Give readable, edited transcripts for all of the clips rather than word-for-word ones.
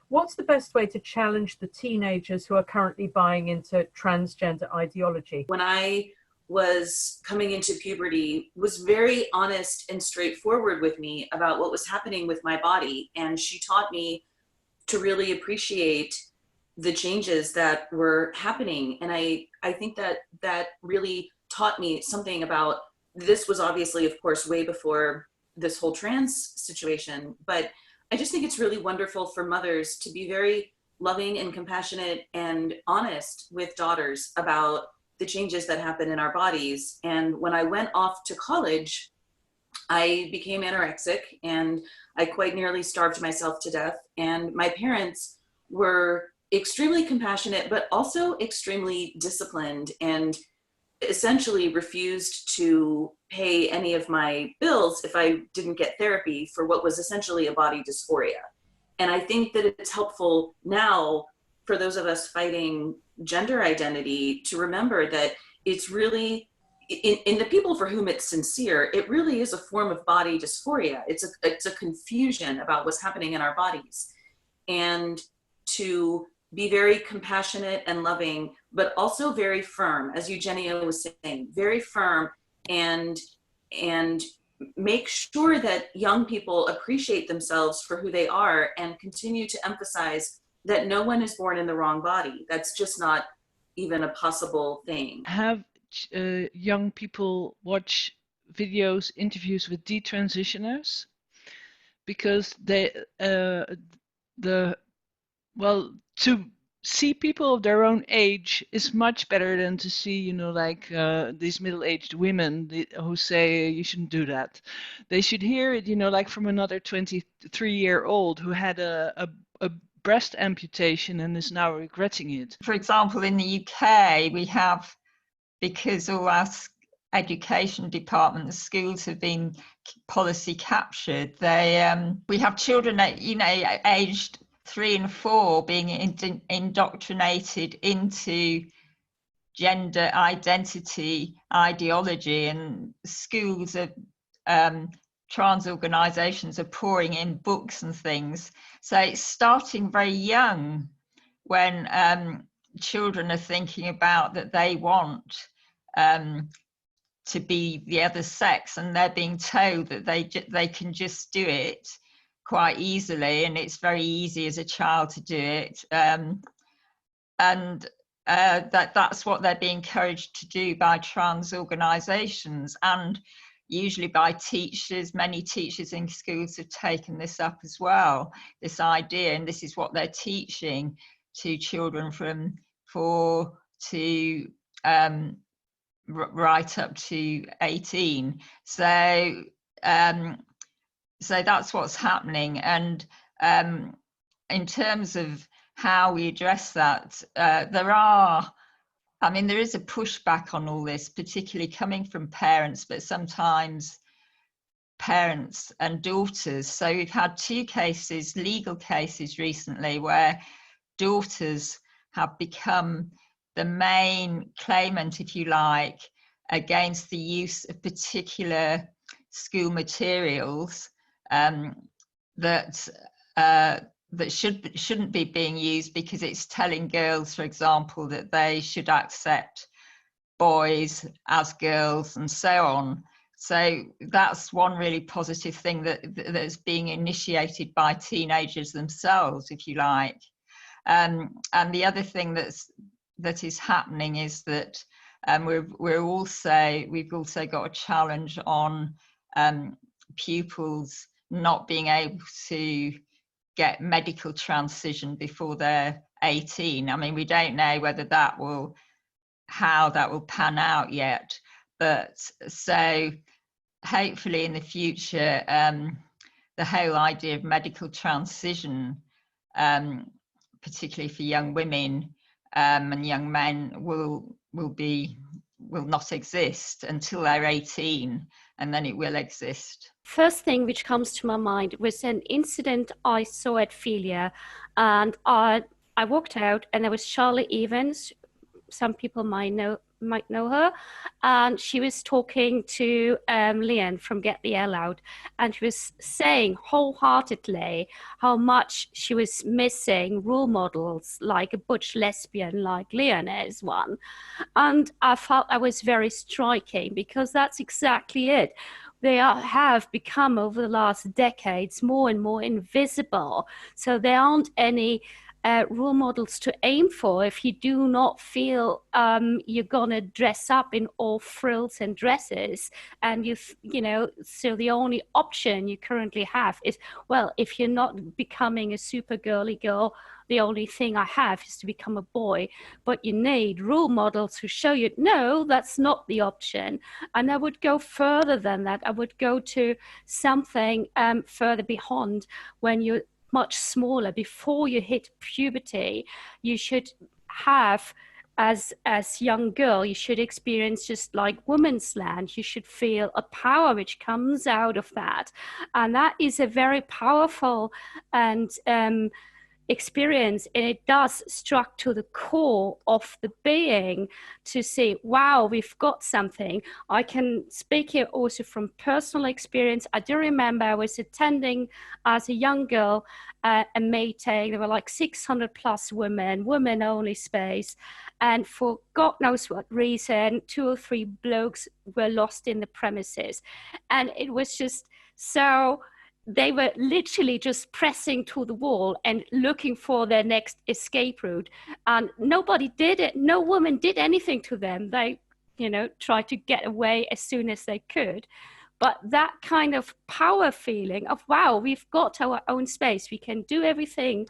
What's the best way to challenge the teenagers who are currently buying into transgender ideology? When I was coming into puberty, was very honest and straightforward with me about what was happening with my body. And she taught me to really appreciate the changes that were happening. And I think that really taught me something about, this was obviously, of course, way before this whole trans situation, but I just think it's really wonderful for mothers to be very loving and compassionate and honest with daughters about the changes that happen in our bodies. And when I went off to college, I became anorexic and I quite nearly starved myself to death. And my parents were extremely compassionate, but also extremely disciplined, and essentially refused to pay any of my bills if I didn't get therapy for what was essentially a body dysphoria. And I think that it's helpful now for those of us fighting gender identity to remember that it's really, in the people for whom it's sincere, it really is a form of body dysphoria. It's a confusion about what's happening in our bodies. And to be very compassionate and loving, but also very firm, as Eugenia was saying, very firm, and make sure that young people appreciate themselves for who they are, and continue to emphasize that no one is born in the wrong body. That's just not even a possible thing. Have young people watch videos, interviews with detransitioners, because to see people of their own age is much better than to see, these middle-aged women who say you shouldn't do that. They should hear it, like from another 23-year-old who had a breast amputation and is now regretting it. For example, in the UK, we have, because all our education department, the schools have been policy captured. We have children that, aged 3 and 4 being indoctrinated into gender identity ideology, and schools of trans organisations are pouring in books and things. So it's starting very young, when children are thinking about that they want to be the other sex, and they're being told that they can just do it quite easily, and it's very easy as a child to do it, and that's what they're being encouraged to do by trans organisations, and usually by teachers. Many teachers in schools have taken this up as well, this idea, and this is what they're teaching to children from 4 to right up to 18. So that's what's happening. And in terms of how we address that, there is a pushback on all this, particularly coming from parents, but sometimes parents and daughters. So we've had 2 cases, legal cases recently, where daughters have become the main claimant, if you like, against the use of particular school materials that shouldn't be being used, because it's telling girls, for example, that they should accept boys as girls and so on. So that's one really positive thing that's being initiated by teenagers themselves, if you like. And the other thing that is happening is that we've also got a challenge on pupils not being able to get medical transition before they're 18. I mean, we don't know how that will pan out yet, but so hopefully in the future, the whole idea of medical transition, particularly for young women and young men, will not exist until they're 18, and then it will exist. First thing which comes to my mind was an incident I saw at Philia, and I walked out, and there was Charlie Evans. Some people might know might know her, and she was talking to Lynne from Get the L Out, and she was saying wholeheartedly how much she was missing role models like a butch lesbian like Lynne is one. And I felt that was very striking, because that's exactly it. They have become, over the last decades, more and more invisible. So there aren't any role models to aim for if you do not feel you're gonna dress up in all frills and dresses, and so the only option you currently have is, well, if you're not becoming a super girly girl, the only thing I have is to become a boy. But you need role models who show you, no, that's not the option. And I would go further than that. I would go to something further beyond. When you're much smaller, before you hit puberty, you should have, as young girl, you should experience, just like woman's land, you should feel a power which comes out of that. And that is a very powerful and experience, and it does struck to the core of the being to say, wow, we've got something. I can speak here also from personal experience. I do remember I was attending as a young girl a meeting. There were like 600 plus women only space, and for God knows what reason, 2 or 3 blokes were lost in the premises, and it was just so. They were literally just pressing to the wall and looking for their next escape route. And nobody did it. No woman did anything to them. They, tried to get away as soon as they could. But that kind of power feeling of, wow, we've got our own space. We can do everything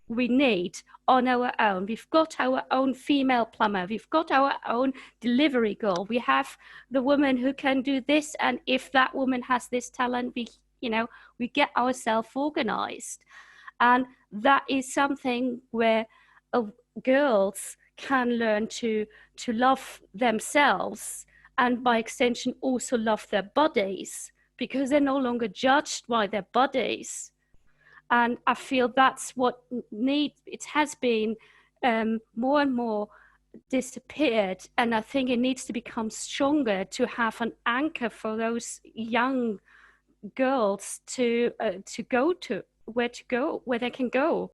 we need on our own. We've got our own female plumber. We've got our own delivery girl. We have the woman who can do this. And if that woman has this talent, we get ourselves organized. And that is something where girls can learn to love themselves, and by extension also love their bodies, because they're no longer judged by their bodies. And I feel that's what it has been more and more disappeared. And I think it needs to become stronger to have an anchor for those young girls to go to, where they can go.